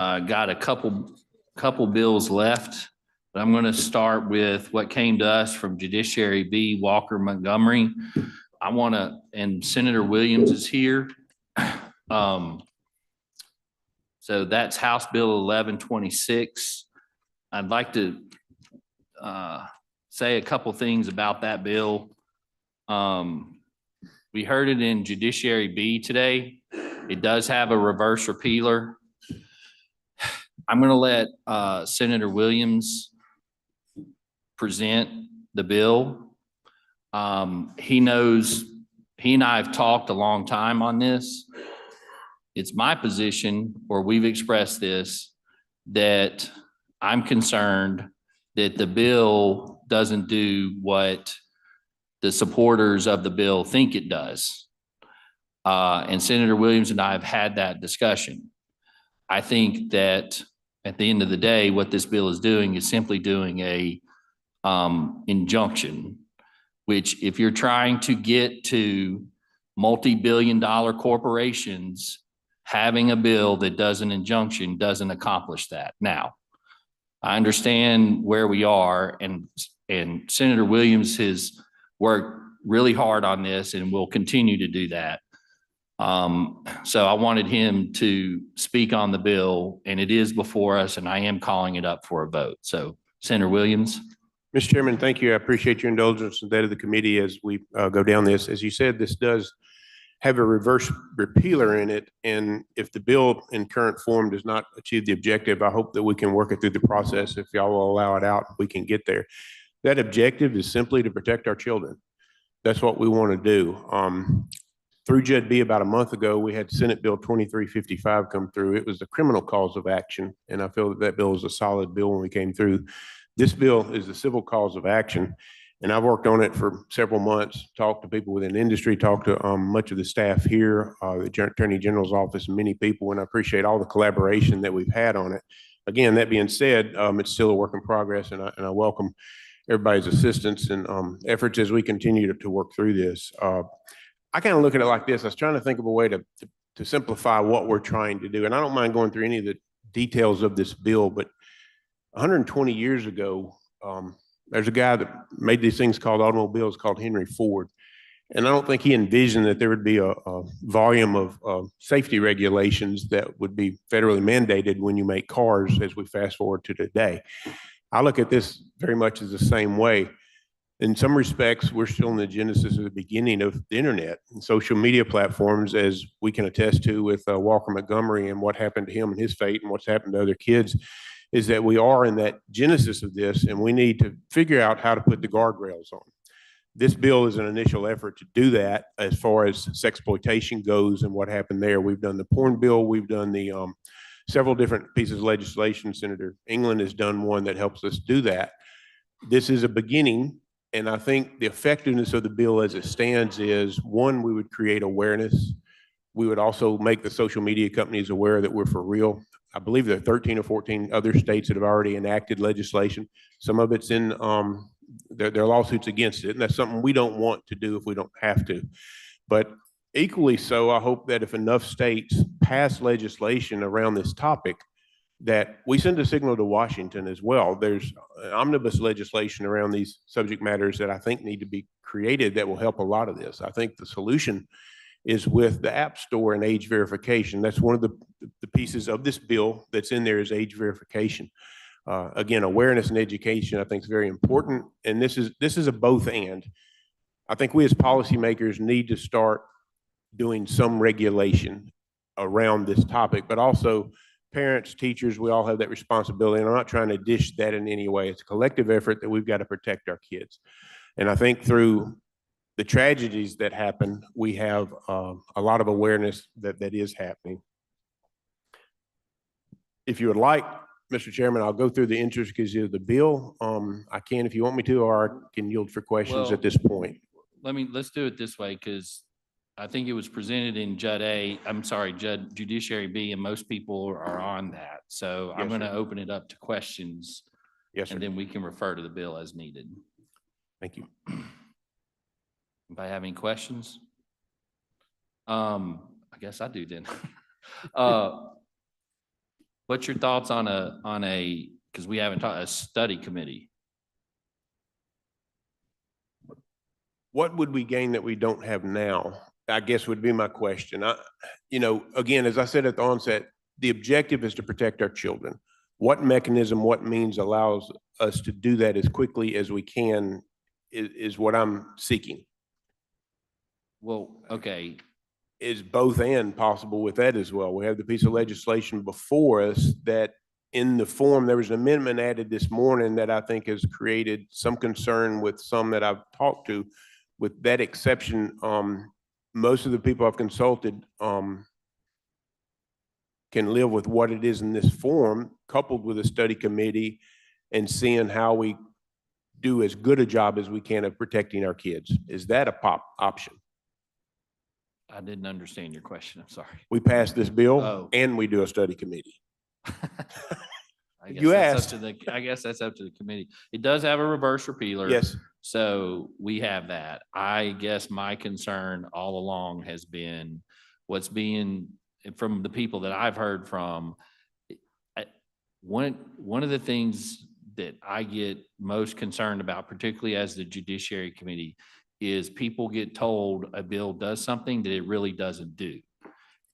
Got a couple bills left, but I'm going to start with what came to us from Judiciary B, Walker Montgomery. And Senator Williams is here. So that's House Bill 1126. I'd like to say a couple things about that bill. We heard it in Judiciary B today. It does have a reverse repealer. I'm going to let Senator Williams present the bill. He and I have talked a long time on this. It's my position, or we've expressed this, that I'm concerned that the bill doesn't do what the supporters of the bill think it does. And Senator Williams and I have had that discussion. I think that at the end of the day, what this bill is doing is simply doing a injunction, which if you're trying to get to multi-billion-dollar corporations, having a bill that does an injunction doesn't accomplish that. Now, I understand where we are, and Senator Williams has worked really hard on this and will continue to do that. So I wanted him to speak on the bill, and it is before us, and I am calling it up for a vote. So, Senator Williams. Mr. Chairman, thank you. I appreciate your indulgence and that of the committee as we go down this. As you said, this does have a reverse repealer in it, and if the bill in current form does not achieve the objective, I hope that we can work it through the process. If y'all will allow it out, we can get there. That objective is simply to protect our children. That's what we want to do. Through Jud B about a month ago, we had Senate Bill 2355 come through. It was the criminal cause of action, and I feel that bill was a solid bill when we came through. This bill is the civil cause of action, and I've worked on it for several months, talked to people within the industry, talked to much of the staff here, the Attorney General's office, and many people, and I appreciate all the collaboration that we've had on it. Again, that being said, it's still a work in progress, and I welcome everybody's assistance and efforts as we continue to work through this. I kind of look at it like this. I was trying to think of a way to simplify what we're trying to do, and I don't mind going through any of the details of this bill, but 120 years ago, there's a guy that made these things called automobiles called Henry Ford. And I don't think he envisioned that there would be a volume of safety regulations that would be federally mandated when you make cars as we fast forward to today. I look at this very much as the same way. In some respects, we're still in the genesis of the beginning of the internet and social media platforms, as we can attest to with Walker Montgomery and what happened to him and his fate and what's happened to other kids, is that we are in that genesis of this, and we need to figure out how to put the guardrails on. This bill is an initial effort to do that as far as sexploitation goes and what happened there. We've done the porn bill. We've done the several different pieces of legislation. Senator England has done one that helps us do that. This is a beginning, and I think the effectiveness of the bill as it stands is, one, we would create awareness. We would also make the social media companies aware that we're for real. I believe there are 13 or 14 other states that have already enacted legislation. Some of it's in, there are lawsuits against it, and that's something we don't want to do if we don't have to. But equally so, I hope that if enough states pass legislation around this topic, that we send a signal to Washington as well. There's omnibus legislation around these subject matters that I think need to be created that will help a lot of this. I think the solution is with the App Store and age verification. That's one of the pieces of this bill that's in there, is age verification. Again, awareness and education I think is very important, and this is a both and. I think we as policymakers need to start doing some regulation around this topic, but also parents, teachers, we all have that responsibility, and I'm not trying to dish that in any way. It's a collective effort that we've got to protect our kids. And I think through the tragedies that happen, we have a lot of awareness that is happening. If you would like, Mr. Chairman, I'll go through the intricacies of the bill. I can if you want me to, or I can yield for questions at this point. Let's do it this way, because I think it was presented in Judiciary B, and most people are on that. So yes, I'm going to open it up to questions. Yes, sir. And then we can refer to the bill as needed. Thank you. If I have any questions, I guess I do then. What's your thoughts on because we haven't talked, a study committee? What would we gain that we don't have now? I guess would be my question. Again, as I said at the onset, the objective is to protect our children. What mechanism, what means allows us to do that as quickly as we can is what I'm seeking. Well, okay, Is both and possible with that as well. We have the piece of legislation before us that in the form, there was an amendment added this morning that I think has created some concern with some that I've talked to. With that exception, most of the people I've consulted can live with what it is in this form, coupled with a study committee and seeing how we do as good a job as we can of protecting our kids. Is that a option? I didn't understand your question. I'm sorry. We pass this bill Oh. and we do a study committee. I guess You that's asked. I guess that's up to the committee. It does have a reverse repealer. Yes. So we have that. I guess my concern all along has been what's being, from the people that I've heard from, one of the things that I get most concerned about, particularly as the Judiciary Committee, is people get told a bill does something that it really doesn't do.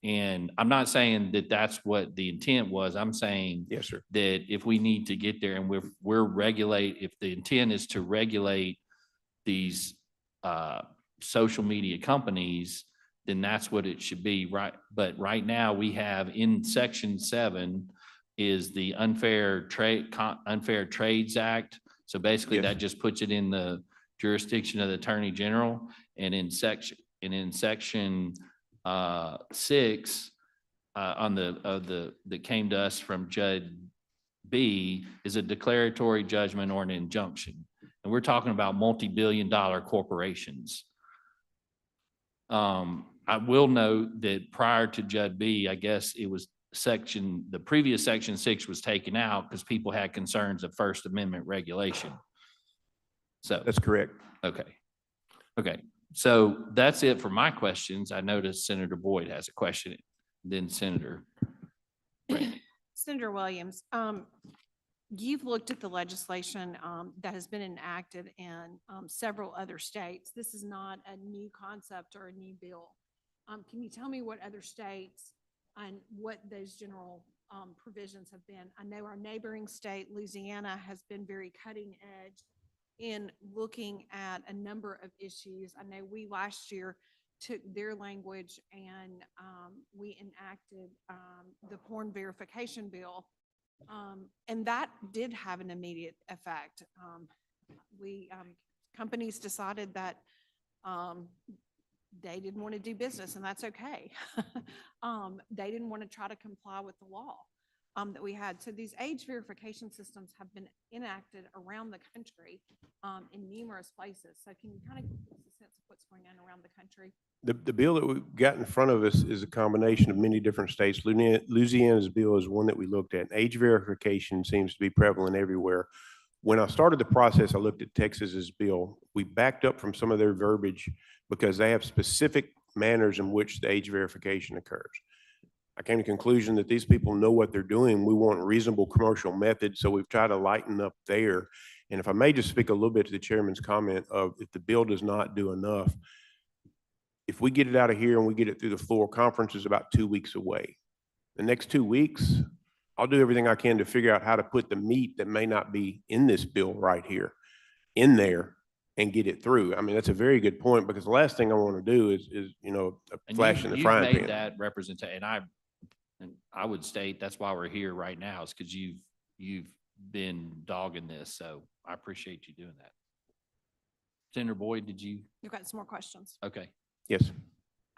And I'm not saying that that's what the intent was. I'm saying Yes, sir. that if we need to get there and if the intent is to regulate these social media companies, then that's what it should be, right? But right now we have in Section 7 is the Unfair Trades Act. So basically Yes. that just puts it in the jurisdiction of the Attorney General. And in section 6 that came to us from Jud B is a declaratory judgment or an injunction. And we're talking about multi-billion-dollar corporations. I will note that prior to Jud B, I guess it was the previous Section 6 was taken out because people had concerns of First Amendment regulation. So That's correct. Okay. So that's it for my questions. I noticed Senator Boyd has a question, then Senator Brandy. Senator Williams, you've looked at the legislation that has been enacted in several other states. This is not a new concept or a new bill. Can you tell me what other states and what those general provisions have been? I know our neighboring state, Louisiana, has been very cutting edge in looking at a number of issues. I know we last year took their language and we enacted the porn verification bill. And that did have an immediate effect. Companies decided that they didn't want to do business, and that's okay. They didn't want to try to comply with the law that we had. So these age verification systems have been enacted around the country in numerous places. So can you kind of give us a sense of what's going on around the country? The bill that we've got in front of us is a combination of many different states. Louisiana's bill is one that we looked at. Age verification seems to be prevalent everywhere. When I started the process, I looked at Texas's bill. We backed up from some of their verbiage because they have specific manners in which the age verification occurs. I came to the conclusion that these people know what they're doing. We want reasonable commercial methods, so we've tried to lighten up there. And if I may just speak a little bit to the chairman's comment of if the bill does not do enough, if we get it out of here and we get it through the floor, conference is about 2 weeks away. The next 2 weeks, I'll do everything I can to figure out how to put the meat that may not be in this bill right here in there and get it through. I mean, that's a very good point, because the last thing I want to do is a flash in the frying You've made pan. that representation, and I would state that's why we're here right now, is because you've been dogging this. So I appreciate you doing that. Senator Boyd, You've got some more questions. Okay. Yes.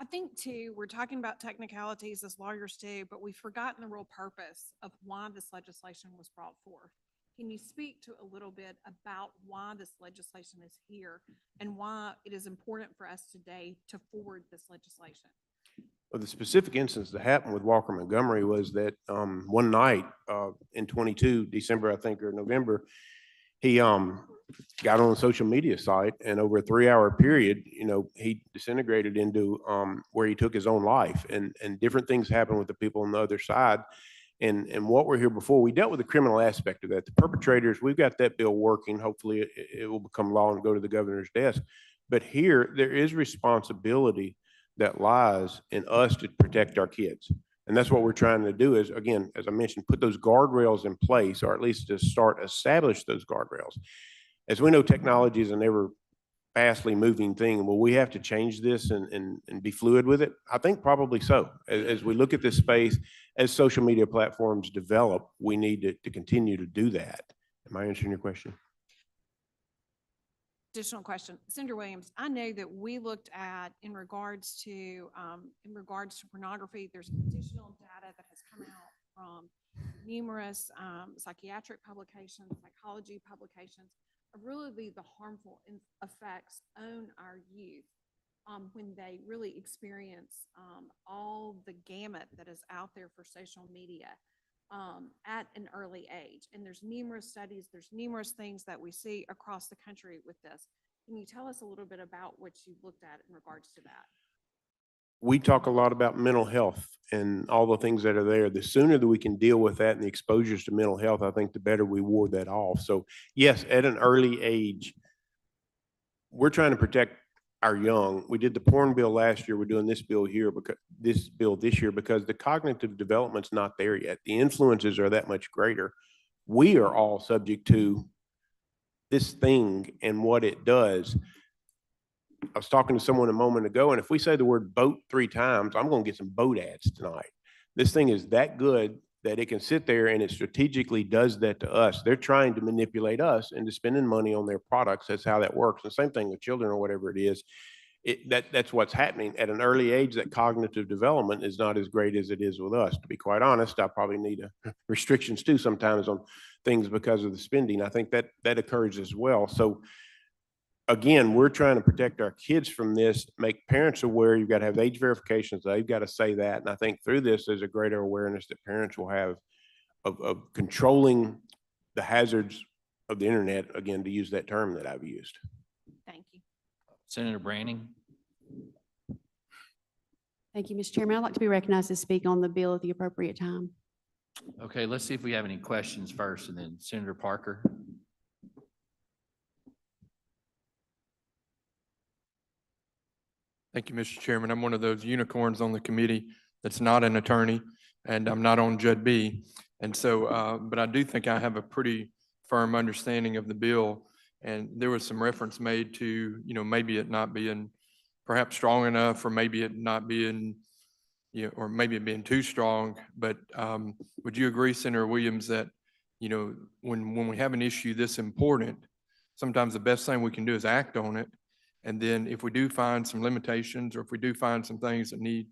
I think too, we're talking about technicalities as lawyers do, but we've forgotten the real purpose of why this legislation was brought forth. Can you speak to a little bit about why this legislation is here and why it is important for us today to forward this legislation? Well, the specific instance that happened with Walker Montgomery was that one night in 22 December, I think, or November, he got on a social media site, and over a 3-hour period, he disintegrated into where he took his own life, and different things happened with the people on the other side. And what we're here before, we dealt with the criminal aspect of that. The perpetrators, we've got that bill working. Hopefully it will become law and go to the governor's desk. But here, there is responsibility that lies in us to protect our kids. And that's what we're trying to do is, again, as I mentioned, put those guardrails in place, or at least to start establish those guardrails. As we know, technology is an ever fastly moving thing. Will we have to change this and be fluid with it? I think probably so. As we look at this space, as social media platforms develop, we need to continue to do that. Am I answering your question? Additional question. Senator Williams, I know that we looked at in regards to pornography, there's additional data that has come out from numerous psychiatric publications, psychology publications, of really the harmful effects on our youth when they really experience all the gamut that is out there for social media at an early age. And there's numerous studies, there's numerous things that we see across the country with this. Can you tell us a little bit about what you've looked at in regards to that? We talk a lot about mental health and all the things that are there. The sooner that we can deal with that and the exposures to mental health, I think the better we ward that off. So yes, at an early age, we're trying to protect our young. We did the porn bill last year. We're doing this bill here because this year because the cognitive development's not there yet. The influences are that much greater. We are all subject to this thing and what it does. I was talking to someone a moment ago, and if we say the word boat 3 times, I'm going to get some boat ads tonight. This thing is that good that it can sit there and it strategically does that to us. They're trying to manipulate us into spending money on their products. That's how that works. The same thing with children or whatever it is. That's what's happening. At an early age, that cognitive development is not as great as it is with us. To be quite honest, I probably need restrictions too sometimes on things because of the spending. I think that occurs as well. So again, we're trying to protect our kids from this, make parents aware. You've got to have age verifications. They've got to say that. And I think through this, there's a greater awareness that parents will have of controlling the hazards of the internet, again, to use that term that I've used. Thank you. Senator Branning. Thank you, Mr. Chairman. I'd like to be recognized to speak on the bill at the appropriate time. Okay, let's see if we have any questions first, and then Senator Parker. Thank you, Mr. Chairman. I'm one of those unicorns on the committee that's not an attorney, and I'm not on Jud B. And so, but I do think I have a pretty firm understanding of the bill. And there was some reference made to, maybe it not being perhaps strong enough, or maybe it not being, or maybe it being too strong. But would you agree, Senator Williams, that, when we have an issue this important, sometimes the best thing we can do is act on it. And then if we do find some limitations, or if we do find some things that need,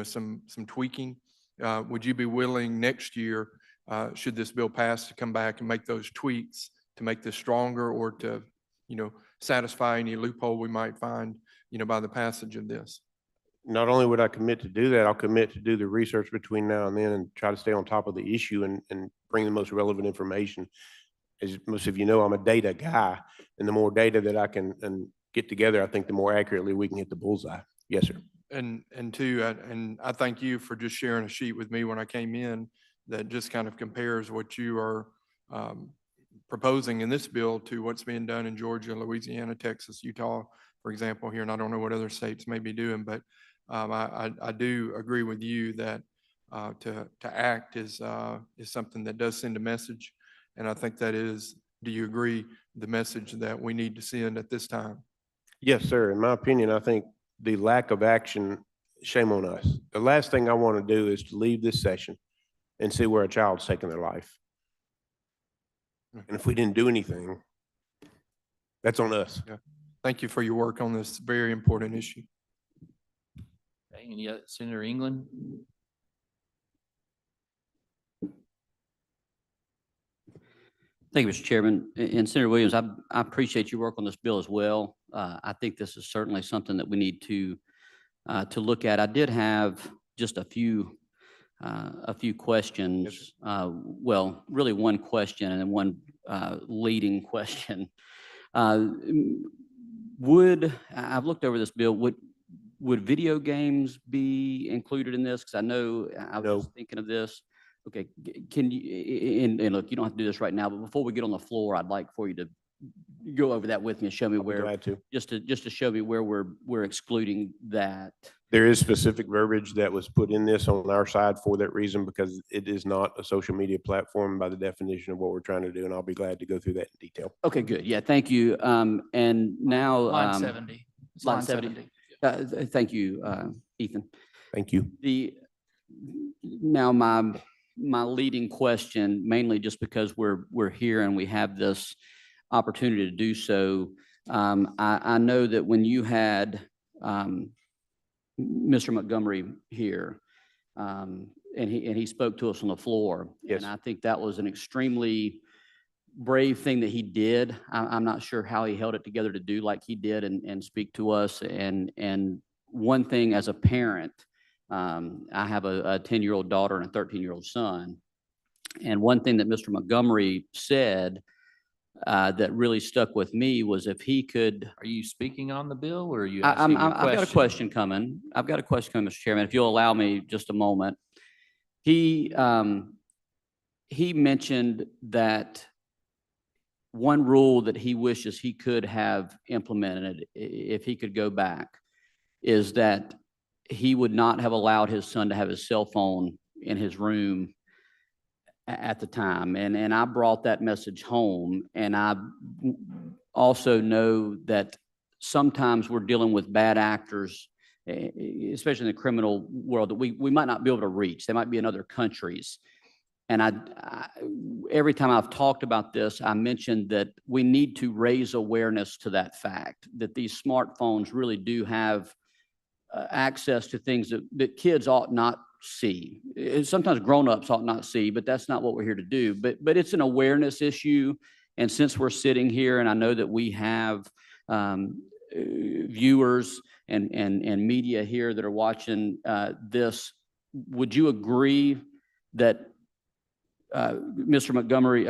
some tweaking, would you be willing next year, should this bill pass, to come back and make those tweaks to make this stronger, or to, satisfy any loophole we might find, by the passage of this? Not only would I commit to do that, I'll commit to do the research between now and then and try to stay on top of the issue and bring the most relevant information. As most of you know, I'm a data guy, and the more data that I can get together, I think the more accurately we can hit the bullseye. Yes, sir. And I thank you for just sharing a sheet with me when I came in that just kind of compares what you are proposing in this bill to what's being done in Georgia, Louisiana, Texas, Utah, for example, here. And I don't know what other states may be doing, but I do agree with you that to act is something that does send a message. And I think that is, do you agree, the message that we need to send at this time? Yes, sir. In my opinion, I think the lack of action, shame on us. The last thing I want to do is to leave this session and see where a child's taken their life. And if we didn't do anything, that's on us. Yeah. Thank you for your work on this very important issue. Okay, any other, Senator England? Thank you, Mr. Chairman. And Senator Williams, I appreciate your work on this bill as well. I think this is certainly something that we need to look at. I did have just a few questions. Well, really one question and then one leading question. I've looked over this bill. Would video games be included in this? Because I know I was No. just thinking of this. Okay, can you, and look, you don't have to do this right now, but before we get on the floor, I'd like for you to go over that with me and show me I'll be where, glad to. just to show me where we're excluding that. There is specific verbiage that was put in this on our side for that reason, because it is not a social media platform by the definition of what we're trying to do, and I'll be glad to go through that in detail. Okay, good. Yeah, thank you. And now. Line 70. It's line line 70. 70. Thank you, Ethan. Thank you. Now my leading question, mainly just because we're here and we have this opportunity to do so. I know that when you had Mr. Montgomery here, and he spoke to us on the floor. Yes. And I think that was an extremely brave thing that he did. I'm not sure how he held it together to do like he did and speak to us. And one thing as a parent, I have a 10-year-old daughter and a 13-year-old son. And one thing that Mr. Montgomery said that really stuck with me was if he could. Are you speaking on the bill or are you I've asking a got a question coming. I've got a question coming, Mr. Chairman, if you'll allow me just a moment. He mentioned that one rule that he wishes he could have implemented, if he could go back, is that he would not have allowed his son to have his cell phone in his room at the time. And I brought that message home. And I also know that sometimes we're dealing with bad actors, especially in the criminal world, that we might not be able to reach. They might be in other countries. And every time I've talked about this, I mentioned that we need to raise awareness to that fact, that these smartphones really do have access to things that kids ought not see. Sometimes grown-ups ought not see, but that's not what we're here to do. But it's an awareness issue. And since we're sitting here, and I know that we have viewers and media here that are watching this, would you agree that Mr. Montgomery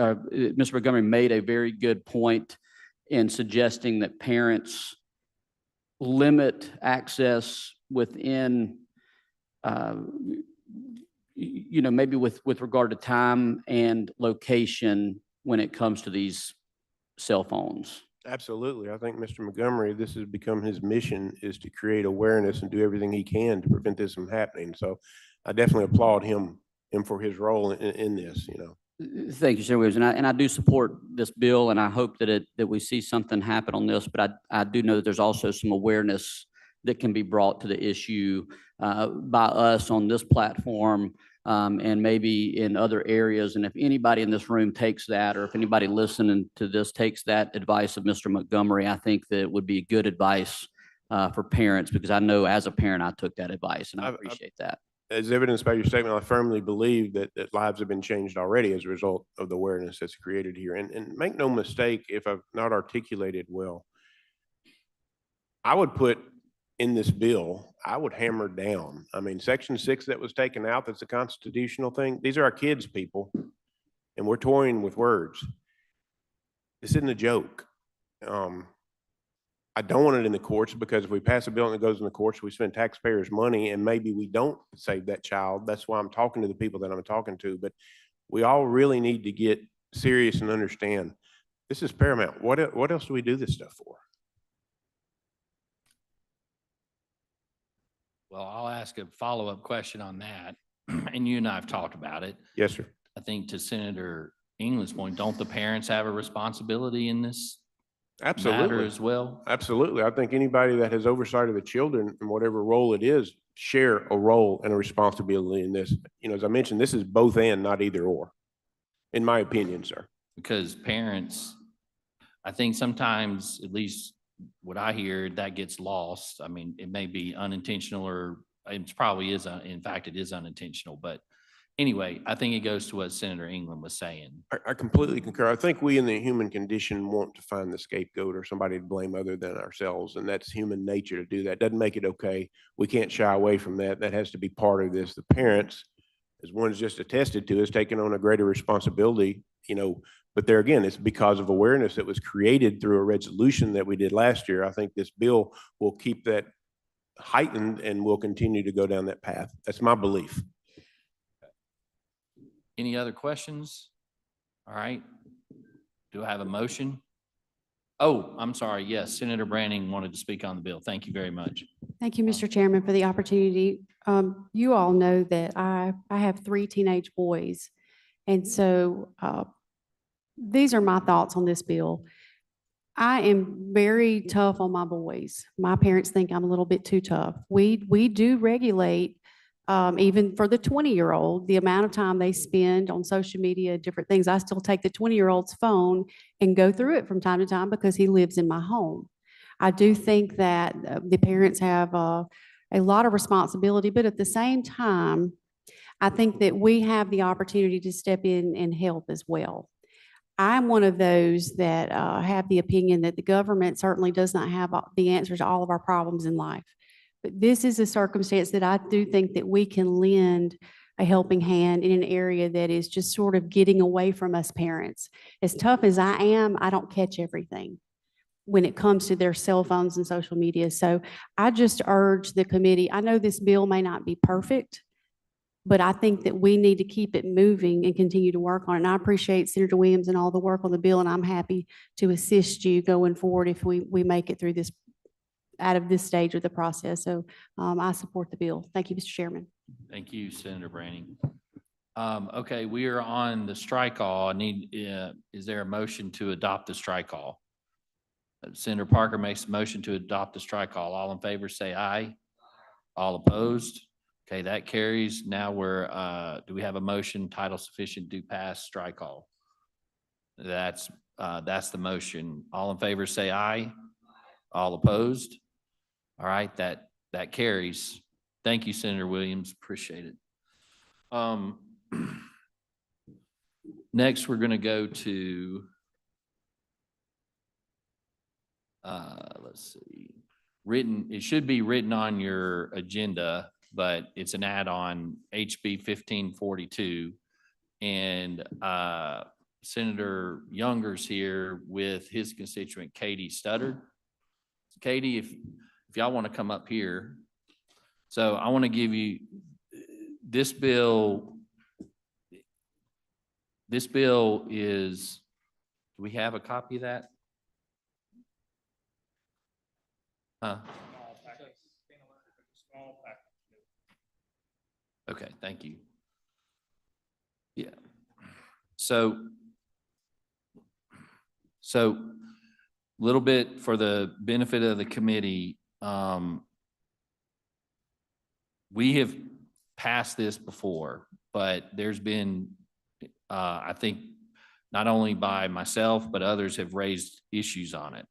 made a very good point in suggesting that parents limit access within, maybe with regard to time and location when it comes to these cell phones? Absolutely. I think Mr. Montgomery, this has become his mission, is to create awareness and do everything he can to prevent this from happening. So I definitely applaud him for his role in this, Thank you, Senator Williams. And I do support this bill, and I hope that we see something happen on this. But I do know that there's also some awareness that can be brought to the issue by us on this platform and maybe in other areas. And if anybody in this room takes that, or if anybody listening to this takes that advice of Mr. Montgomery, I think that it would be good advice for parents, because I know as a parent, I took that advice, and I appreciate that. As evidenced by your statement, I firmly believe that lives have been changed already as a result of the awareness that's created here. And make no mistake, if I've not articulated well, I would put in this bill, I would hammer down. I mean, Section 6 that was taken out, that's a constitutional thing. These are our kids, people, and we're toying with words. This isn't a joke. I don't want it in the courts, because if we pass a bill and it goes in the courts, we spend taxpayers' money and maybe we don't save that child. That's why I'm talking to the people that I'm talking to. But we all really need to get serious and understand this is paramount. What else do we do this stuff for? Well, I'll ask a follow-up question on that. And you and I have talked about it. Yes, sir. I think to Senator England's point, don't the parents have a responsibility in this matter Absolutely. as well? Absolutely. I think anybody that has oversight of the children in whatever role it is, share a role and a responsibility in this. As I mentioned, this is both and, not either or, in my opinion, sir. Because parents, I think sometimes, at least what I hear, that gets lost. I mean, it may be unintentional, or it probably is, in fact, it is unintentional. But anyway, I think it goes to what Senator England was saying. I completely concur. I think we in the human condition want to find the scapegoat or somebody to blame other than ourselves. And that's human nature to do that. Doesn't make it okay. We can't shy away from that. That has to be part of this. The parents, as one's just attested to, is taking on a greater responsibility, but there again, it's because of awareness that was created through a resolution that we did last year. I think this bill will keep that heightened and will continue to go down that path. That's my belief. Any other questions? All right. Do I have a motion? Oh, I'm sorry. Yes, Senator Branning wanted to speak on the bill. Thank you very much. Thank you, Mr. Chairman, for the opportunity. You all know that I have 3 teenage boys. And so these are my thoughts on this bill. I am very tough on my boys. My parents think I'm a little bit too tough. We do regulate, even for the 20-year-old, the amount of time they spend on social media, different things. I still take the 20-year-old's phone and go through it from time to time because he lives in my home. I do think that the parents have a lot of responsibility, but at the same time, I think that we have the opportunity to step in and help as well. I'm one of those that have the opinion that the government certainly does not have the answers to all of our problems in life. But this is a circumstance that I do think that we can lend a helping hand in an area that is just sort of getting away from us parents. As tough as I am, I don't catch everything when it comes to their cell phones and social media. So I just urge the committee, I know this bill may not be perfect, but I think that we need to keep it moving and continue to work on it. And I appreciate Senator Williams and all the work on the bill, and I'm happy to assist you going forward if we make it through this, out of this stage of the process. So I support the bill. Thank you, Mr. Chairman. Thank you, Senator Branning. Okay, we are on the strike all. I need, is there a motion to adopt the strike all? Senator Parker makes a motion to adopt the strike all. All in favor, say aye. All opposed? Okay, that carries. Now do we have a motion, title sufficient, do pass, strike all? That's the motion. All in favor, say aye. All opposed? All right, that carries. Thank you, Senator Williams. Appreciate it. Next, we're going to go to, let's see, it should be written on your agenda, but it's an add-on, HB 1542. And Senator Younger's here with his constituent, Katie Studdard. Katie, if y'all want to come up here. So I want to give you this bill. This bill is, do we have a copy of that? Okay, thank you. Yeah. So little bit for the benefit of the committee, we have passed this before, but there's been, I think, not only by myself, but others have raised issues on it.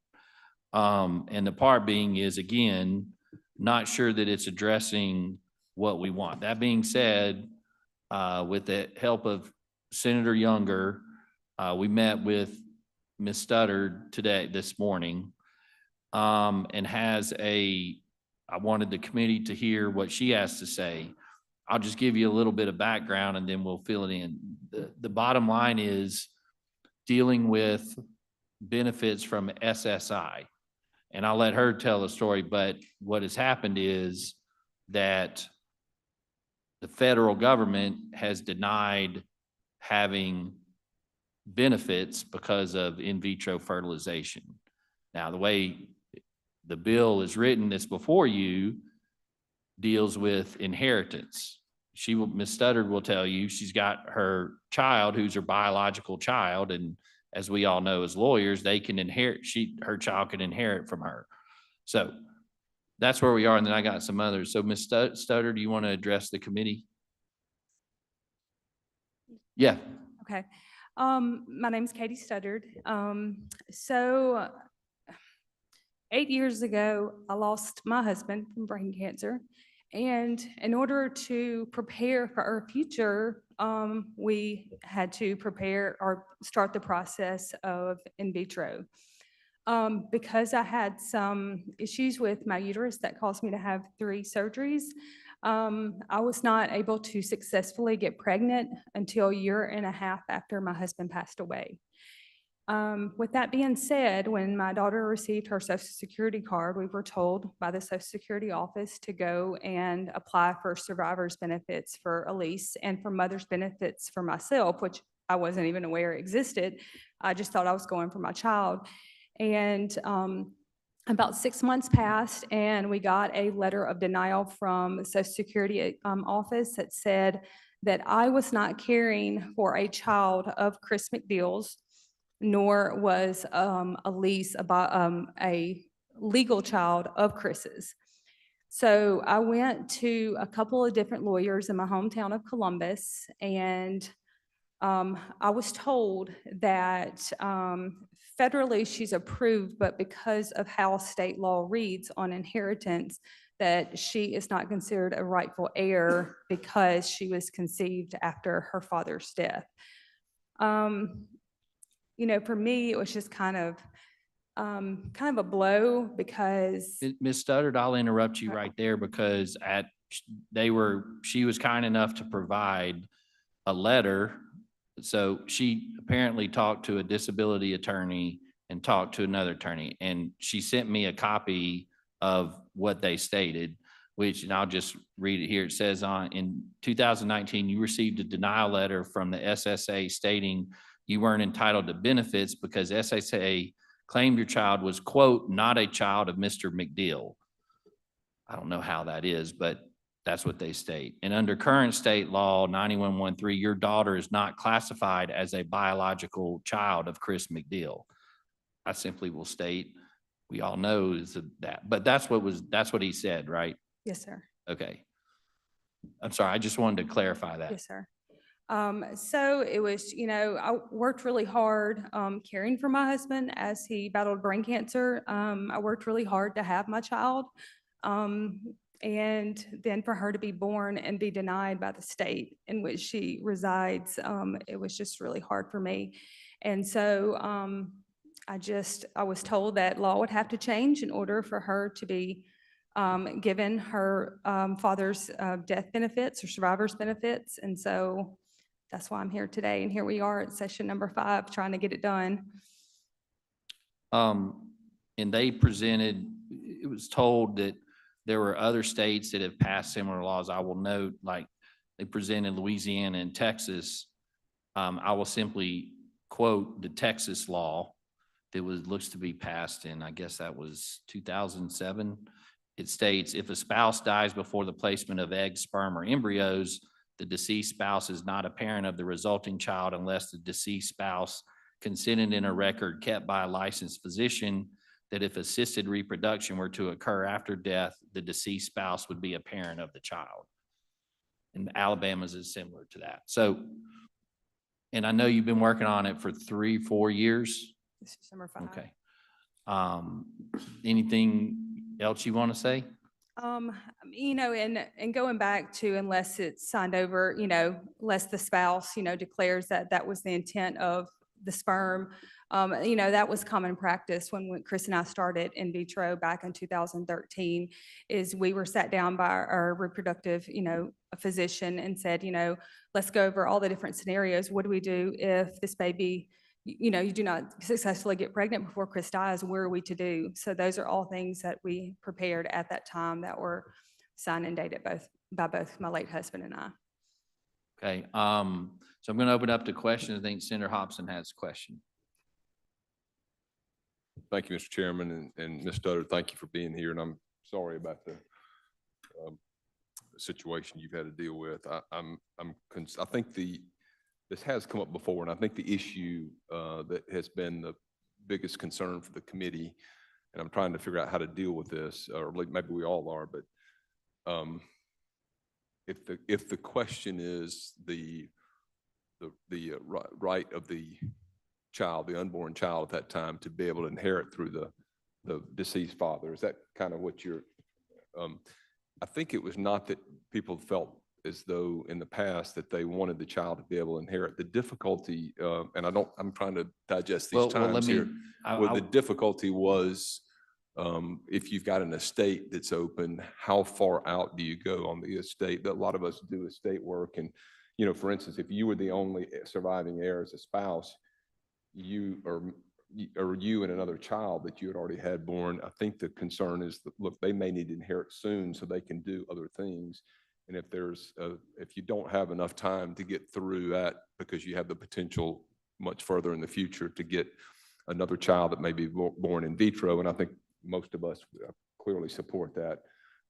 And the part being is, again, not sure that it's addressing what we want. That being said, with the help of Senator Younger, we met with Ms. Studdard this morning, and I wanted the committee to hear what she has to say. I'll just give you a little bit of background and then we'll fill it in. The bottom line is dealing with benefits from SSI. And I'll let her tell the story, but what has happened is that the federal government has denied having benefits because of in vitro fertilization. Now, the way the bill is written that's before you deals with inheritance. Ms. Studdard will tell you she's got her child who's her biological child, and as we all know as lawyers, they can inherit, her child can inherit from her. So that's where we are, and then I got some others. So Ms. Studdard, do you want to address the committee? Yeah. Okay. My name's Katie Studdard. So 8 years ago, I lost my husband from brain cancer. And in order to prepare for our future, we had to prepare or start the process of in vitro. Because I had some issues with my uterus that caused me to have 3 surgeries, I was not able to successfully get pregnant until 1.5 years after my husband passed away. With that being said, when my daughter received her Social Security card, we were told by the Social Security office to go and apply for survivor's benefits for Elise and for mother's benefits for myself, which I wasn't even aware existed. I just thought I was going for my child. And about 6 months passed, and we got a letter of denial from the Social Security office that said that I was not caring for a child of Chris McDeal's, nor was Elise a legal child of Chris's. So I went to a couple of different lawyers in my hometown of Columbus, and I was told that federally she's approved, but because of how state law reads on inheritance, that she is not considered a rightful heir because she was conceived after her father's death. You know, for me, it was just kind of a blow because, Ms. Studdard, I'll interrupt you Okay. right there because she was kind enough to provide a letter. So she apparently talked to a disability attorney and talked to another attorney, and she sent me a copy of what they stated, which, and I'll just read it here. It says in 2019, you received a denial letter from the SSA stating you weren't entitled to benefits because SSA claimed your child was, quote, not a child of Mr. McDeal. I don't know how that is, but that's what they state. And under current state law 9113, your daughter is not classified as a biological child of Chris McDeal. I simply will state, we all know is that, but that's what he said, right? yes, sir. Okay. I'm sorry, I just wanted to clarify that. Yes, sir. So it was, you know, I worked really hard caring for my husband as he battled brain cancer. I worked really hard to have my child. And then for her to be born and be denied by the state in which she resides, it was just really hard for me. And so I was told that law would have to change in order for her to be given her father's death benefits or survivor's benefits. And so that's why I'm here today. And here we are at session number 5, trying to get it done. And they presented, it was told that there were other states that have passed similar laws. I will note, like they presented Louisiana and Texas. I will simply quote the Texas law that looks to be passed in, I guess that was 2007. It states, if a spouse dies before the placement of eggs, sperm, or embryos, the deceased spouse is not a parent of the resulting child unless the deceased spouse consented in a record kept by a licensed physician that if assisted reproduction were to occur after death, the deceased spouse would be a parent of the child. And Alabama's is similar to that. So, and I know you've been working on it for 3-4 years. This is number 5. Okay. Anything else you want to say? You know, and going back to, unless it's signed over, you know, unless the spouse, you know, declares that that was the intent of the sperm, you know, that was common practice when Chris and I started in vitro back in 2013, is we were sat down by our reproductive, you know, a physician and said, you know, let's go over all the different scenarios. What do we do if this baby, you know, you do not successfully get pregnant before Chris dies? Where are we to do? So those are all things that we prepared at that time that were signed and dated by both my late husband and I. Okay. So I'm going to open up to questions. I think Senator Hobson has a question. Thank you, Mr. Chairman, and Ms. Studdard, thank you for being here. And I'm sorry about the situation you've had to deal with. I think this has come up before, and I think the issue that has been the biggest concern for the committee, and I'm trying to figure out how to deal with this, or maybe we all are, but if the question is the right of the child, the unborn child at that time, to be able to inherit through the deceased father, is that kind of what you're, I think it was not that people felt as though in the past that they wanted the child to be able to inherit. The difficulty, and I'm trying to digest these times here. The difficulty was, if you've got an estate that's open, how far out do you go on the estate? A lot of us do estate work, and, you know, for instance, if you were the only surviving heir as a spouse, you and another child that you had already had born, I think the concern is that, look, they may need to inherit soon so they can do other things. And if you don't have enough time to get through that because you have the potential much further in the future to get another child that may be born in vitro, and I think most of us clearly support that,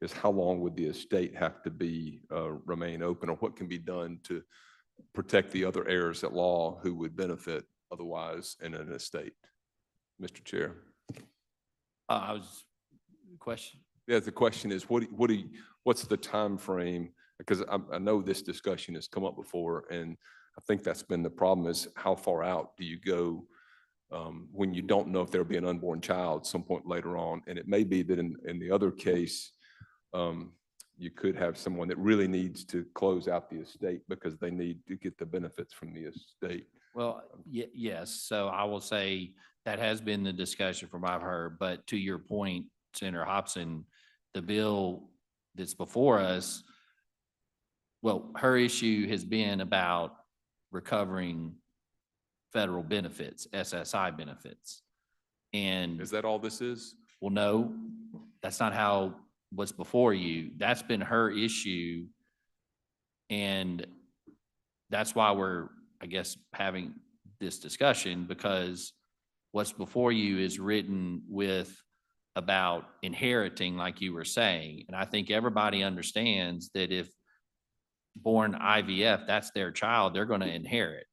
is how long would the estate have to be, remain open, or what can be done to protect the other heirs at law who would benefit otherwise in an estate? Mr. Chair. Question. Yeah, the question is, what's the time frame? Because I know this discussion has come up before, and I think that's been the problem, is how far out do you go when you don't know if there'll be an unborn child some point later on? And it may be that in the other case, you could have someone that really needs to close out the estate because they need to get the benefits from the estate. Well, yes. So I will say that has been the discussion from what I've heard. But to your point, Senator Hobson, the bill that's before us, well, her issue has been about recovering federal benefits, SSI benefits. And Is that all this is? well, no, that's not how what's before you. That's been her issue. And that's why we're, I guess, having this discussion, because what's before you is written with about inheriting, like you were saying. And I think everybody understands that if born IVF, that's their child, they're going to inherit.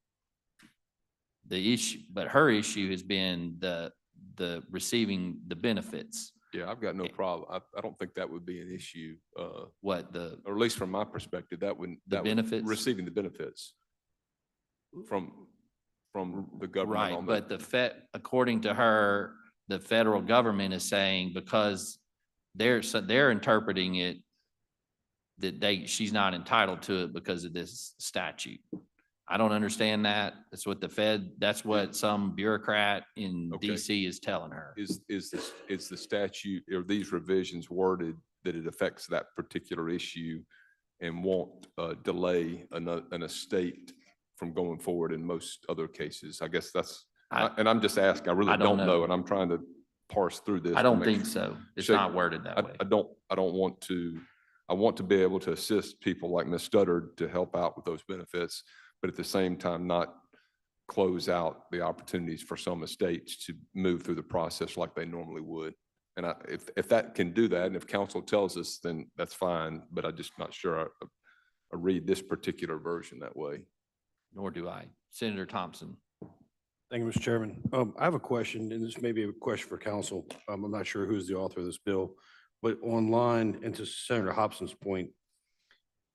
The issue, but her issue has been the receiving the benefits. Yeah, I've got no problem. I don't think that would be an issue, What or at least from my perspective, that would. benefits? Receiving the benefits from the government. Right, on but according to her, the federal government is saying because they're interpreting it that she's not entitled to it because of this statute. I don't understand that. That's what some bureaucrat in Okay. DC is telling her. Is the statute or these revisions worded that it affects that particular issue and won't delay an estate from going forward in most other cases? I guess and I'm just asking, I really don't know, and I'm trying to parse through this. I don't think so. It's not worded that way. I don't want to, I want to be able to assist people like Ms. Studdard to help out with those benefits, but at the same time, not close out the opportunities for some estates to move through the process like they normally would. And if that can do that, and if council tells us, then that's fine, but I'm just not sure I read this particular version that way. Nor do I. Senator Thompson. Thank you, Mr. Chairman. I have a question, and this may be a question for council. I'm not sure who's the author of this bill, but online, and to Senator Hobson's point,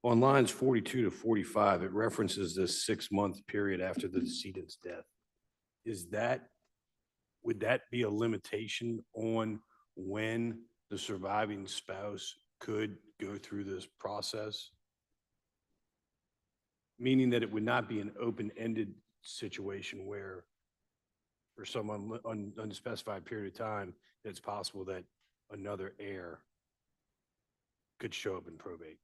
on lines 42 to 45, it references this 6-month period after the decedent's death. Would that be a limitation on when the surviving spouse could go through this process? Meaning that it would not be an open-ended situation where for some unspecified period of time, it's possible that another heir could show up in probate.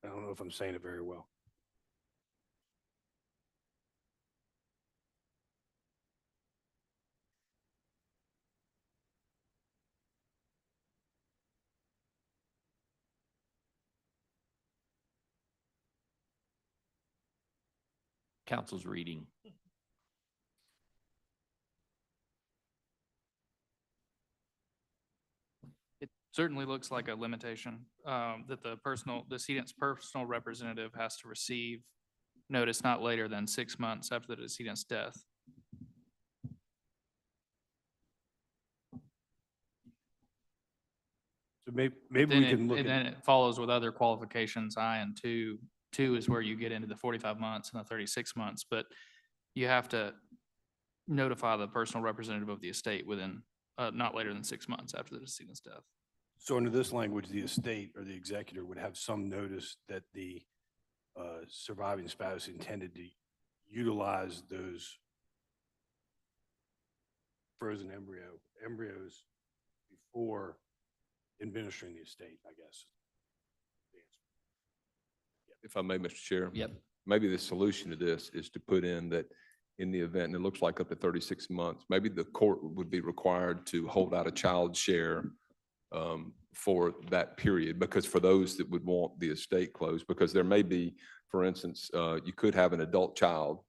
I don't know if I'm saying it very well. Council's reading. It certainly looks like a limitation, that the decedent's personal representative has to receive notice not later than 6 months after the decedent's death. So maybe we can look And at, then it follows with other qualifications, I and 2. 2 is where you get into the 45 months and the 36 months, but you have to notify the personal representative of the estate within not later than 6 months after the decedent's death. so under this language, the estate or the executor would have some notice that the surviving spouse intended to utilize those frozen embryos before administering the estate, I guess. If I may, Mr. Chair. Yep. Maybe the solution to this is to put in that in the event, and it looks like up to 36 months, maybe the court would be required to hold out a child share for that period, because for those that would want the estate closed, because there may be, for instance, you could have an adult child,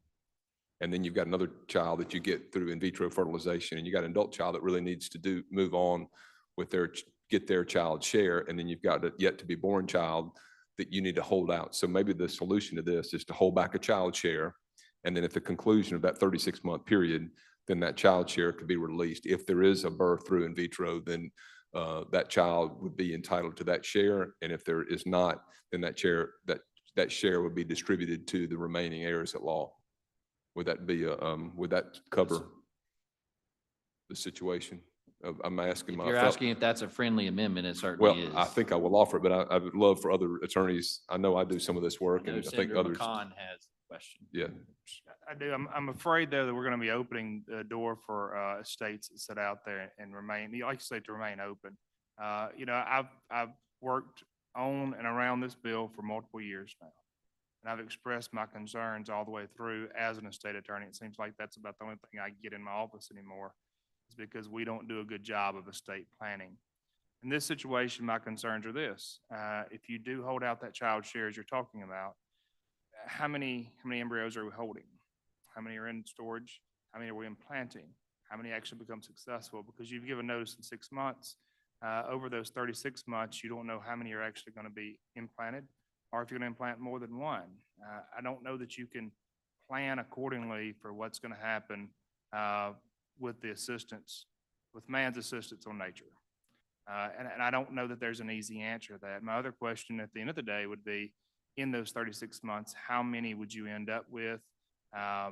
and then you've got another child that you get through in vitro fertilization, and you got an adult child that really needs to move on with get their child share, and then you've got a yet to be born child that you need to hold out. So maybe the solution to this is to hold back a child share, and then at the conclusion of that 36-month period, then that child share could be released. If there is a birth through in vitro, then that child would be entitled to that share, and if there is not, then that share would be distributed to the remaining heirs at law. Would that cover the situation? I'm asking If my. you're asking if that's a friendly amendment, it certainly is. Well, I think I will offer it, but I would love for other attorneys. I know I do some of this work, I know and I think Senator others. McCon has a question. Yeah. I do. I'm afraid though that we're going to be opening the door for estates that sit out there and remain, like you say, to remain open. You know, I've worked on and around this bill for multiple years now. And I've expressed my concerns all the way through as an estate attorney. It seems like that's about the only thing I get in my office anymore, is because we don't do a good job of estate planning. In this situation, my concerns are this. If you do hold out that child share as you're talking about, how many embryos are we holding? How many are in storage? How many are we implanting? How many actually become successful? Because you've given notice in 6 months. Over those 36 months, you don't know how many are actually going to be implanted, or if you're going to implant more than one. I don't know that you can plan accordingly for what's going to happen with the assistance, with man's assistance on nature. And I don't know that there's an easy answer to that. My other question at the end of the day would be, in those 36 months, how many would you end up with? I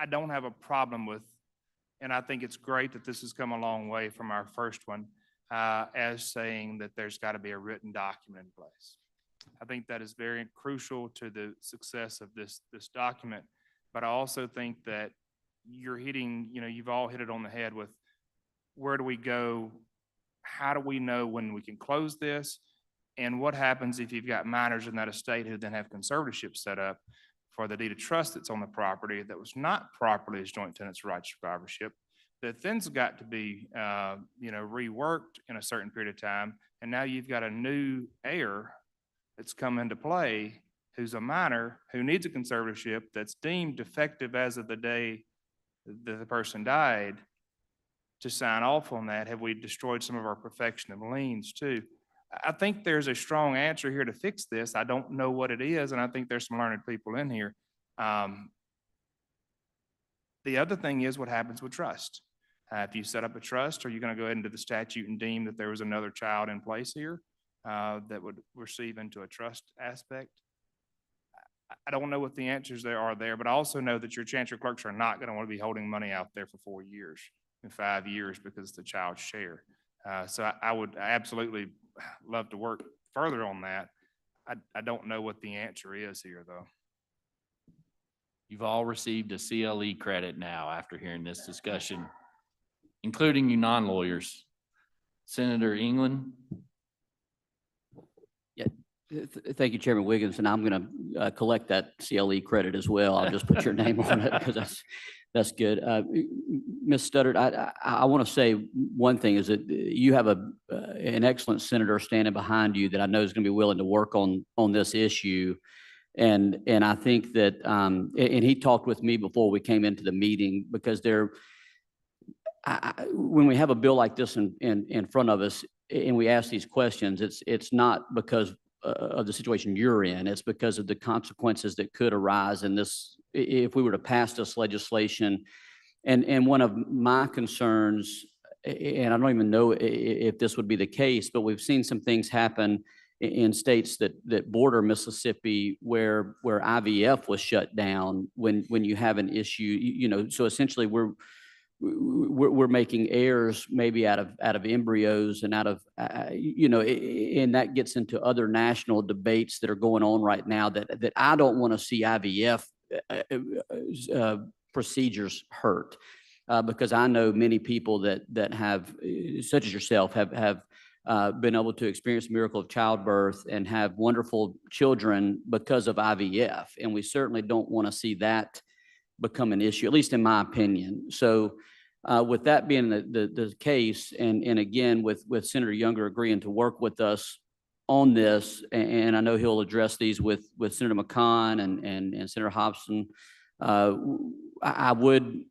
don't have a problem with, and I think it's great that this has come a long way from our first one, as saying that there's got to be a written document in place. I think that is very crucial to the success of this document. But I also think that you're hitting, you know, you've all hit it on the head with, where do we go? How do we know when we can close this? And what happens if you've got minors in that estate who then have conservatorship set up for the deed of trust that's on the property that was not properly as joint tenants' right survivorship, that then's got to be, you know, reworked in a certain period of time. And now you've got a new heir that's come into play who's a minor who needs a conservatorship that's deemed defective as of the day that the person died to sign off on that. Have we destroyed some of our perfection of liens too? I think there's a strong answer here to fix this. I don't know what it is, and I think there's some learned people in here. The other thing is what happens with trust. If you set up a trust, are you going to go ahead into the statute and deem that there was another child in place here that would receive into a trust aspect? I don't know what the answers there are there, but I also know that your chancery clerks are not going to want to be holding money out there for 4 years and 5 years because it's the child's share. So I would absolutely love to work further on that. I don't know what the answer is here, though. You've all received a CLE credit now after hearing this discussion, including you non-lawyers. Senator England? Thank you, Chairman Wiggins, and I'm going to collect that CLE credit as well. I'll just put your name on it because that's good. Ms. Studdard, I want to say one thing is that you have an excellent senator standing behind you that I know is going to be willing to work on this issue. And I think that, and he talked with me before we came into the meeting, because when we have a bill like this in front of us and we ask these questions, it's not because of the situation you're in. It's because of the consequences that could arise in this, if we were to pass this legislation. And one of my concerns, and I don't even know if this would be the case, but we've seen some things happen in states that border Mississippi where IVF was shut down when you have an issue, you know, so essentially we're making heirs maybe out of embryos and out of, you know, and that gets into other national debates that are going on right now that I don't want to see IVF procedures hurt, because I know many people that have, such as yourself, have been able to experience the miracle of childbirth and have wonderful children because of IVF. And we certainly don't want to see that become an issue, at least in my opinion. So with that being the case, and again, with Senator Younger agreeing to work with us on this, and I know he'll address these with Senator McCon and Senator Hobson, I would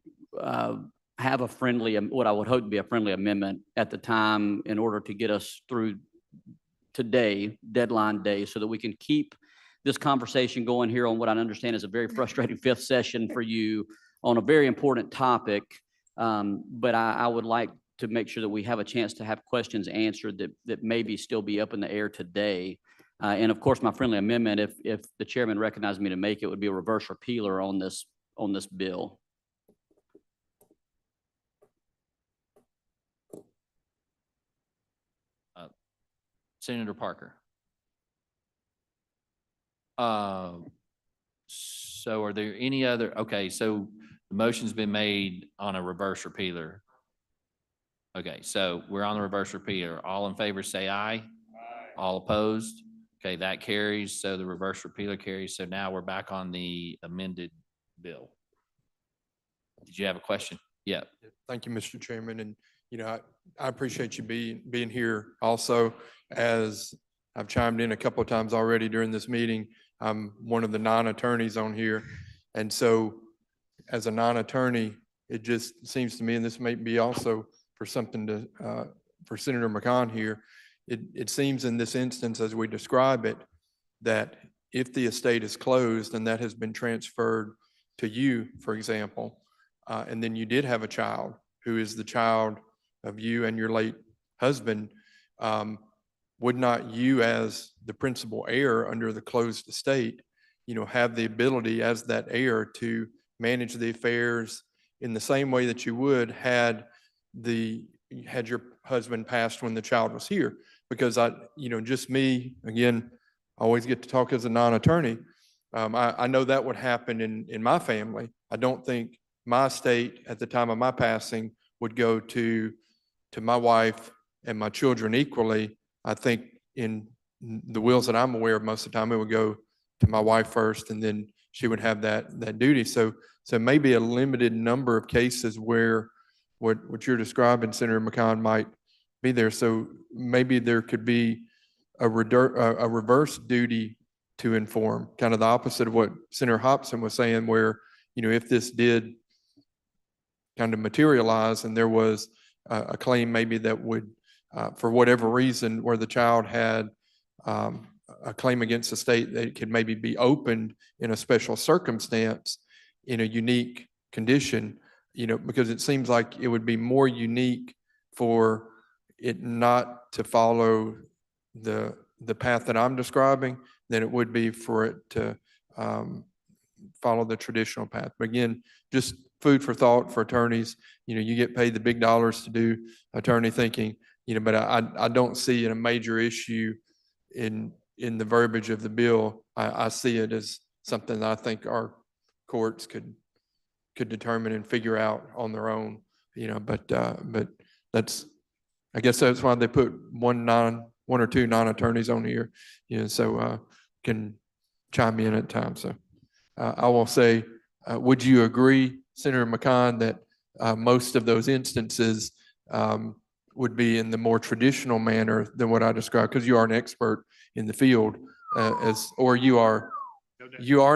have a friendly, what I would hope to be a friendly amendment at the time in order to get us through today, deadline day, so that we can keep this conversation going here on what I understand is a very frustrating fifth session for you on a very important topic. But I would like to make sure that we have a chance to have questions answered that maybe still be up in the air today. And of course, my friendly amendment, if the chairman recognized me to make it, would be a reverse repealer on this bill. Senator Parker. So are there any other, okay, so the motion's been made on a reverse repealer. Okay, so we're on the reverse repealer. All in favor, say aye. Aye. All opposed? Okay, that carries. So the reverse repealer carries. So now we're back on the amended bill. Did you have a question? Yeah. Thank you, Mr. Chairman. And, I appreciate you being here also. As I've chimed in a couple of times already during this meeting, I'm one of the non-attorneys on here. And so as a non-attorney, it just seems to me, and this may be also for something to, for Senator McCon here, it seems in this instance, as we describe it, that if the estate is closed and that has been transferred to you, for example, and then you did have a child who is the child of you and your late husband, would not you as the principal heir under the closed estate, have the ability as that heir to manage the affairs in the same way that you would had your husband passed when the child was here? Because just me, again, I always get to talk as a non-attorney. I know that would happen in my family. I don't think my estate at the time of my passing would go to my wife and my children equally. I think in the wills that I'm aware of, most of the time it would go to my wife first, and then she would have that duty. So maybe a limited number of cases where what you're describing, Senator McCon, might be there. So maybe there could be a reverse duty to inform, kind of the opposite of what Senator Hobson was saying, where, if this did kind of materialize and there was a claim maybe that would, for whatever reason, where the child had a claim against the state, that it could maybe be opened in a special circumstance in a unique condition, because it seems like it would be more unique for it not to follow the path that I'm describing than it would be for it to follow the traditional path. But again, just food for thought for attorneys. You get paid the big dollars to do attorney thinking, but I don't see it a major issue in the verbiage of the bill. I see it as something that I think our courts could determine and figure out on their own, but I guess that's why they put one or two non-attorneys on here, so can chime in at times. So I will say, would you agree, Senator McCon, that most of those instances would be in the more traditional manner than what I described? Because you are an expert in the field, or you are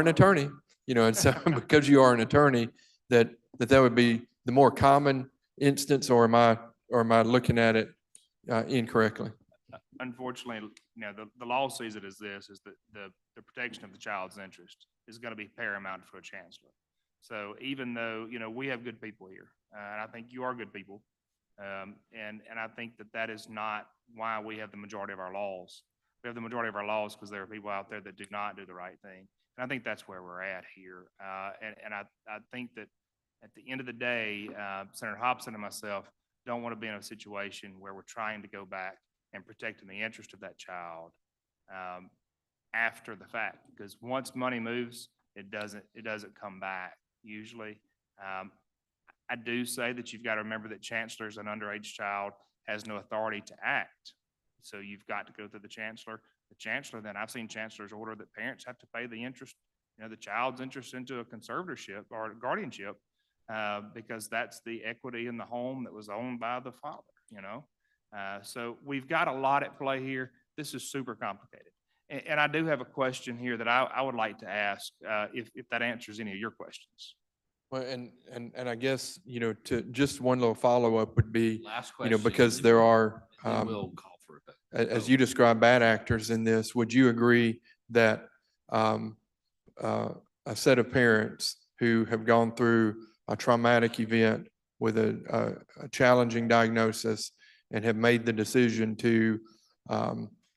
an attorney, and so because you are an attorney, that would be the more common instance, or am I looking at it incorrectly? Unfortunately, the law sees it as this, is that the protection of the child's interest is going to be paramount for a chancellor. So even though, we have good people here, and I think you are good people, and I think that is not why we have the majority of our laws. We have the majority of our laws because there are people out there that do not do the right thing. And I think that's where we're at here. And I think that at the end of the day, Senator Hobson and myself don't want to be in a situation where we're trying to go back and protecting the interest of that child after the fact. Because once money moves, it doesn't come back usually. I do say that you've got to remember that chancellors, an underage child has no authority to act. So you've got to go through the chancellor. The chancellor, then I've seen chancellors order that parents have to pay the interest the child's interest into a conservatorship or a guardianship, because that's the equity in the home that was owned by the father. So we've got a lot at play here. This is super complicated. And I do have a question here that I would like to ask, if that answers any of your questions. Well, and I guess, to just one little follow-up would be, Last question. because there are, Then we'll call for a vote. as you describe bad actors in this, would you agree that a set of parents who have gone through a traumatic event with a challenging diagnosis and have made the decision to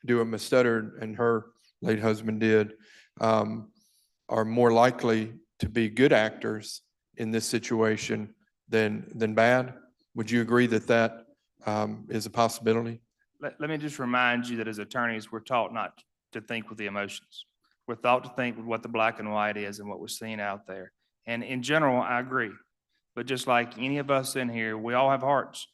do what Ms. Studdard and her late husband did, are more likely to be good actors in this situation than bad? Would you agree that that is a possibility? Let me just remind you that as attorneys, we're taught not to think with the emotions. We're taught to think with what the black and white is and what we're seeing out there. And in general, I agree. But just like any of us in here, we all have hearts.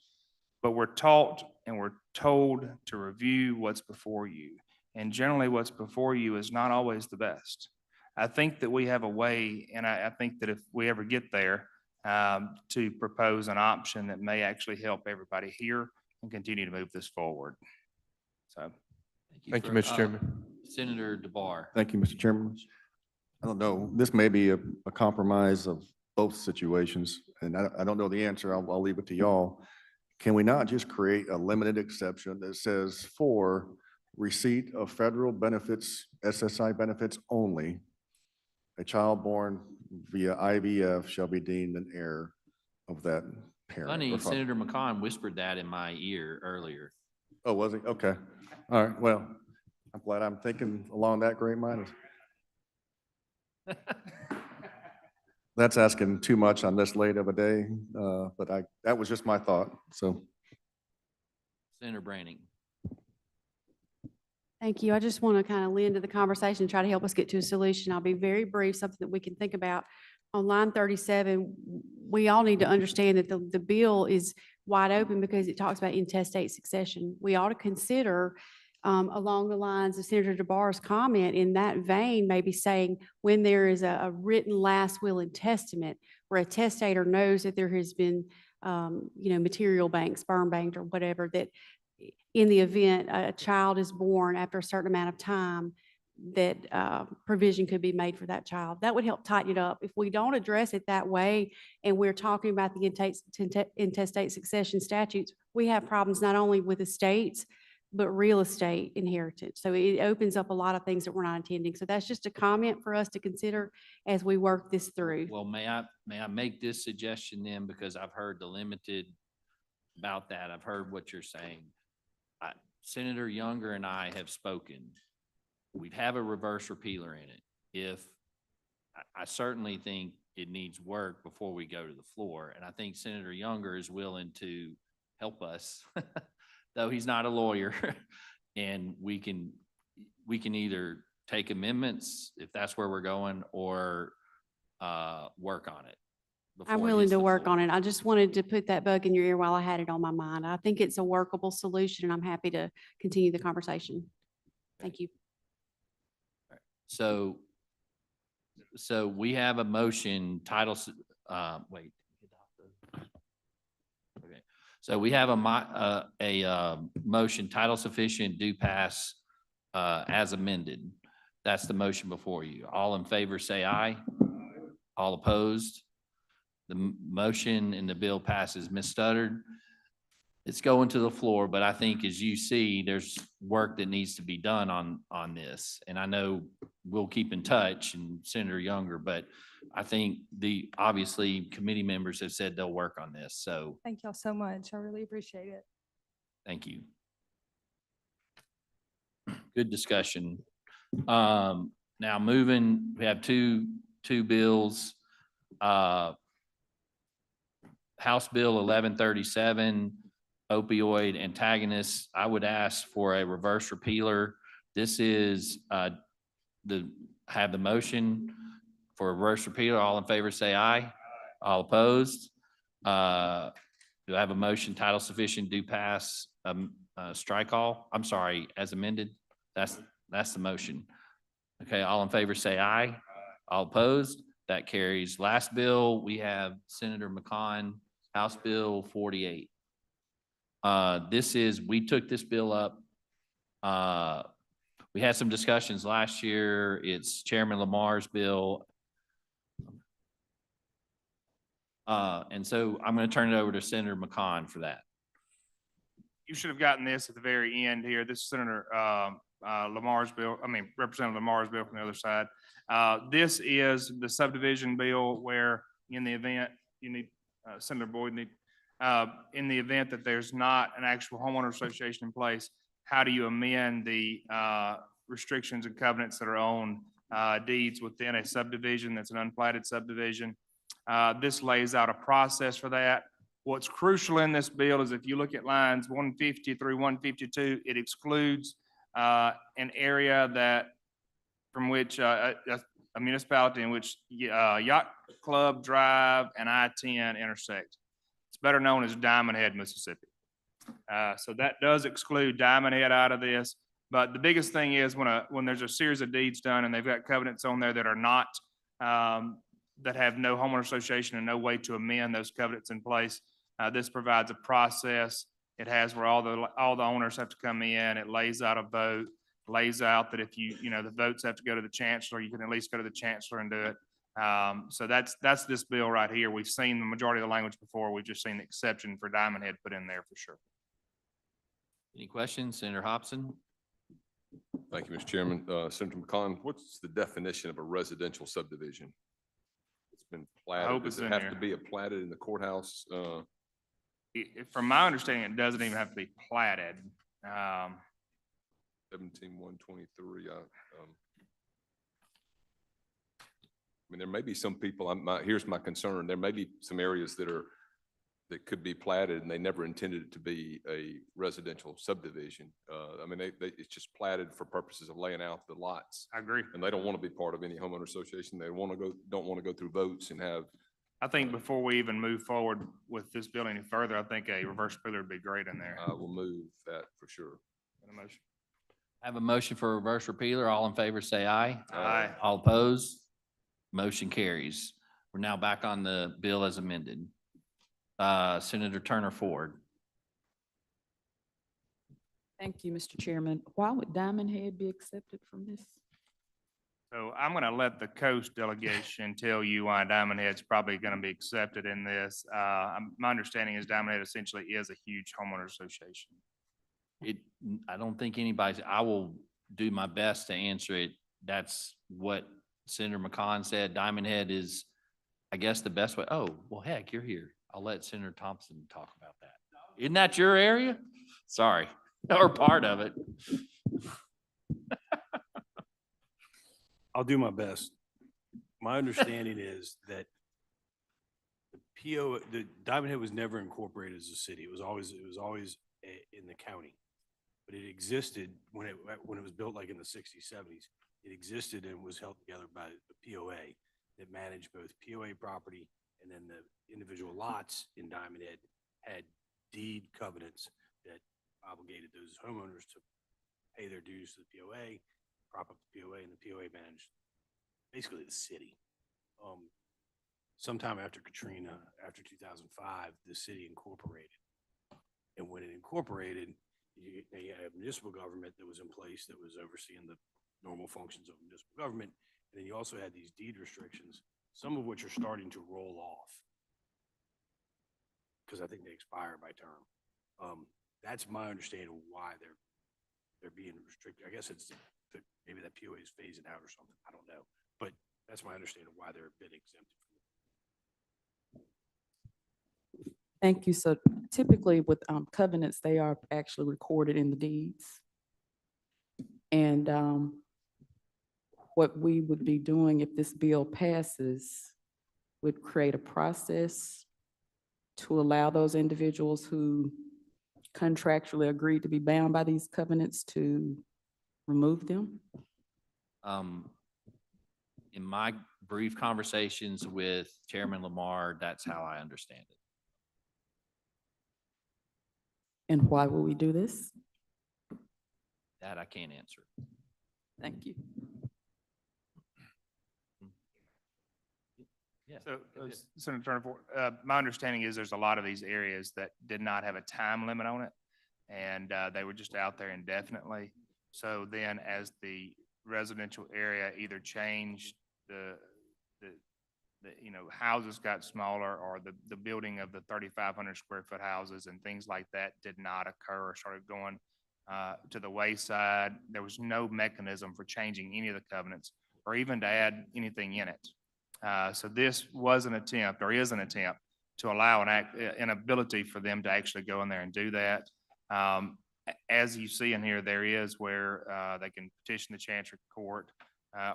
But we're taught and we're told to review what's before you. And generally what's before you is not always the best. I think that we have a way, and I think that if we ever get there, to propose an option that may actually help everybody here and continue to move this forward. So. Thank you, for- Mr. Chairman. Senator DeBar. Thank you, Mr. Chairman. I don't know, this may be a compromise of both situations, and I don't know the answer. I'll leave it to y'all. Can we not just create a limited exception that says for receipt of federal benefits, SSI benefits only, a child born via IVF shall be deemed an heir of that parent? Funny, or father? Senator McCon whispered that in my ear earlier. Oh, was he? Okay. All right. Well, I'm glad I'm thinking along that great mind. That's asking too much on this late of a day, but that was just my thought, so. Senator Branning. Thank you. I just want to kind of lend to the conversation, and try to help us get to a solution. I'll be very brief, something that we can think about. On line 37, we all need to understand that the bill is wide open because it talks about intestate succession. We ought to consider, along the lines of Senator DeBar's comment, in that vein, maybe saying when there is a written last will and testament where a testator knows that there has been, material bank, sperm bank, or whatever, that in the event a child is born after a certain amount of time, that provision could be made for that child. That would help tighten it up. If we don't address it that way, and we're talking about the intestate succession statutes, we have problems not only with estates, but real estate inheritance. So it opens up a lot of things that we're not intending. So that's just a comment for us to consider as we work this through. Well, may I make this suggestion then, because I've heard the limited about that. I've heard what you're saying. Senator Younger and I have spoken. We'd have a reverse repealer in it. I certainly think it needs work before we go to the floor. And I think Senator Younger is willing to help us, though he's not a lawyer. And we can either take amendments if that's where we're going, or work on it. I'm willing to work on it. I just wanted to put that bug in your ear while I had it on my mind. I think it's a workable solution, and I'm happy to continue the conversation. Thank you. So we have a motion wait. Okay. So we have a motion, title sufficient, do pass as amended. That's the motion before you. All in favor, say aye. All opposed? The motion and the bill passes. Ms. Studdard, it's going to the floor, but I think as you see, there's work that needs to be done on this. And I know we'll keep in touch, and Senator Younger, but I think obviously committee members have said they'll work on this. So Thank y'all so much. I really appreciate it. thank you. Good discussion. Now moving, we have two bills. House Bill 1137, opioid antagonists. I would ask for a reverse repealer. This is have the motion for a reverse repealer. All in favor, say aye. All opposed? Do I have a motion, title sufficient, do pass, strike all? I'm sorry, as amended? That's the motion. Okay, all in favor, say aye. All opposed? That carries. Last bill, we have Senator McCon, House Bill 48. We took this bill up. We had some discussions last year. It's Chairman Lamar's bill. And so I'm going to turn it over to Senator McCon for that. You should have gotten this at the very end here. This is Senator Lamar's bill, Representative Lamar's bill from the other side. This is the subdivision bill where in the event you need, Senator Boyd need, in the event that there's not an actual homeowner association in place, how do you amend the restrictions and covenants that are on deeds within a subdivision that's an unplatted subdivision? This lays out a process for that. What's crucial in this bill is if you look at lines 150 through 152, it excludes an area that from which a municipality in which Yacht Club Drive and I-10 intersect. It's better known as Diamond Head, Mississippi. So that does exclude Diamond Head out of this. But the biggest thing is when there's a series of deeds done and they've got covenants on there that are not, that have no homeowner association and no way to amend those covenants in place, this provides a process. It has where all the owners have to come in. It lays out a vote, lays out that if the votes have to go to the chancellor, you can at least go to the chancellor and do it. So that's this bill right here. We've seen the majority of the language before. We've just seen the exception for Diamond Head put in there for sure. Any questions? Senator Hobson? Thank you, Mr. Chairman. Senator McCon, what's the definition of a residential subdivision? It's been platted. hope it's Does it in have there. to be platted in the courthouse? From my understanding, it doesn't even have to be platted. 17-123. There may be some people, here's my concern. There may be some areas that could be platted and they never intended it to be a residential subdivision. It's just platted for purposes of laying out the lots. I agree. And they don't want to be part of any homeowner association. They don't want to go through votes and have. I think before we even move forward with this bill any further, I think a reverse pillar would be great in there. I will move that for sure. Motion. I have a motion for a reverse repealer. All in favor, say aye. Aye. All opposed? Motion carries. We're now back on the bill as amended. Senator Turner Ford. Thank you, Mr. Chairman. Why would Diamond Head be accepted from this? So I'm going to let the coast delegation tell you why Diamond Head's probably going to be accepted in this. My understanding is Diamond Head essentially is a huge homeowner association. I don't think I will do my best to answer it. That's what Senator McCon said. Diamond Head is, I guess, the best way. Oh, well, heck, you're here. I'll let Senator Thompson talk about that. Isn't that your area? Sorry, or part of it. I'll do my best. My understanding is that the Diamond Head was never incorporated as a city. It was always in the county. But it existed when it was built like in the 60s, 70s. It existed and was held together by the POA that managed both POA property and then the individual lots in Diamond Head had deed covenants that obligated those homeowners to pay their dues to the POA, prop up the POA, and the POA managed basically the city. Sometime after Katrina, after 2005, the city incorporated. And when it incorporated, you had a municipal government that was in place that was overseeing the normal functions of municipal government. And then you also had these deed restrictions, some of which are starting to roll off because I think they expire by term. That's my understanding of why they're being restricted. I guess it's maybe that POA is phasing out or something. I don't know, but that's my understanding of why they're been exempted. Thank you. So typically with covenants, they are actually recorded in the deeds. And what we would be doing if this bill passes would create a process to allow those individuals who contractually agreed to be bound by these covenants to remove them? In my brief conversations with Chairman Lamar, that's how I understand it. And why will we do this? That I can't answer. Thank you. Yeah. So, Senator Turner, my understanding is there's a lot of these areas that did not have a time limit on it, and they were just out there indefinitely. So then as the residential area either changed, houses got smaller, or the building of the 3,500 square foot houses and things like that did not occur or started going to the wayside, there was no mechanism for changing any of the covenants or even to add anything in it. So this was an attempt, or is an attempt, to allow an ability for them to actually go in there and do that. As you see in here, there is where they can petition the Chancery Court,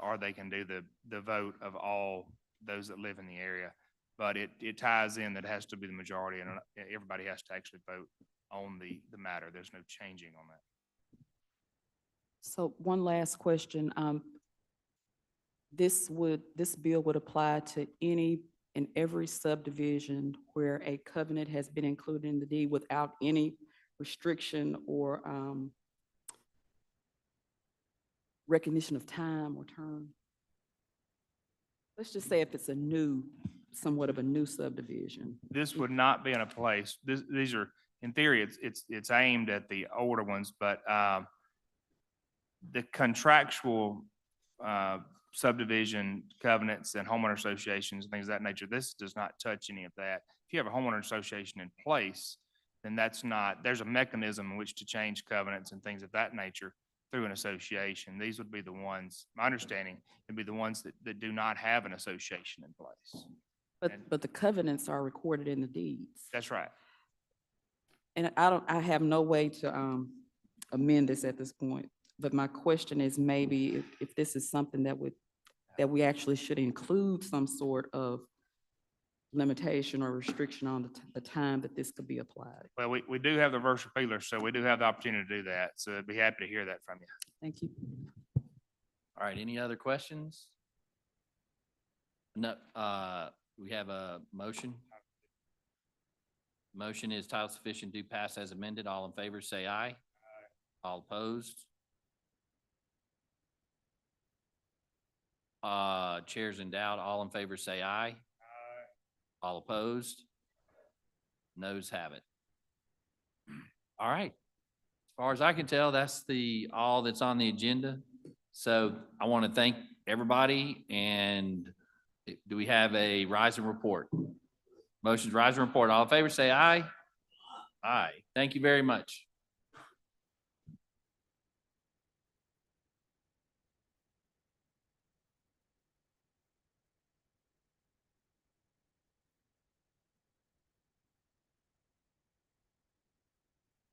or they can do the vote of all those that live in the area. But it ties in that it has to be the majority, and everybody has to actually vote on the matter. There's no changing on that. So one last question. This bill would apply to any and every subdivision where a covenant has been included in the deed without any restriction or recognition of time or term. Let's just say if it's somewhat of a new subdivision. This would not be in a place, these are, in theory, it's aimed at the older ones, but the contractual subdivision covenants and homeowner associations and things of that nature, this does not touch any of that. If you have a homeowner association in place, then there's a mechanism in which to change covenants and things of that nature through an association. These would be the ones, my understanding, would be the ones that do not have an association in place. But the covenants are recorded in the deeds. That's right. And I have no way to amend this at this point. But my question is maybe if this is something that we actually should include some sort of limitation or restriction on the time that this could be applied. Well, we do have the reverse appealer, so we do have the opportunity to do that. So I'd be happy to hear that from you. Thank you. All right, any other questions? No, we have a motion. Motion is title sufficient, do pass as amended. All in favor, say aye. All opposed? Chairs in doubt, all in favor, say aye. All opposed? Noes have it. All right. As far as I can tell, that's all that's on the agenda. So I want to thank everybody, and do we have a rise and report? Motion's rise and report. All in favor, say aye. Aye. Thank you very much.